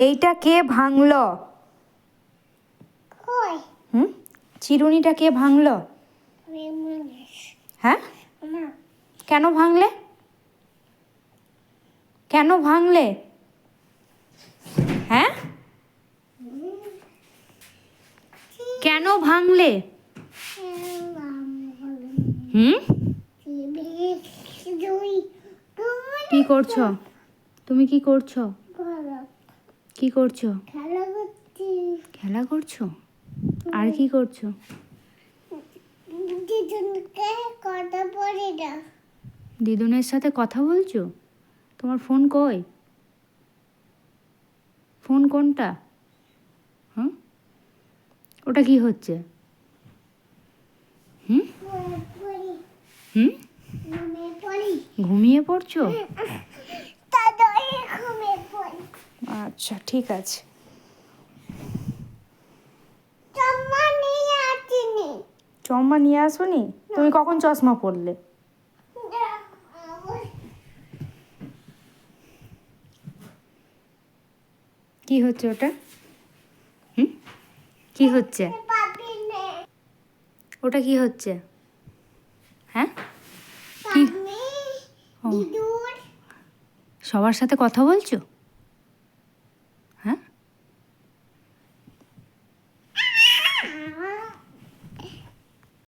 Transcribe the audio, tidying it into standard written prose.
এইটা কে ভাঙলো? চিরুনিটা কে ভাঙলো? হ্যাঁ, কেন ভাঙলে? কেন ভাঙলে? হ্যাঁ, কেন ভাঙলে? কি করছো তুমি? কি করছো? কি করছো? খেলা করছো? আর কি করছো? দিদুনের সাথে কথা বলছো? তোমার ফোন কই? ফোন কোনটা? হুম, ওটা কি হচ্ছে? হুম হুম ঘুমিয়ে পড়ছো? আচ্ছা, ঠিক আছে। চম্মা নিয়ে আসোনি? তুমি কখন চশমা পরলে? কি হচ্ছে ওটা? কি হচ্ছে ওটা? কি হচ্ছে? হ্যাঁ, কি? ও, সবার সাথে কথা বলছো?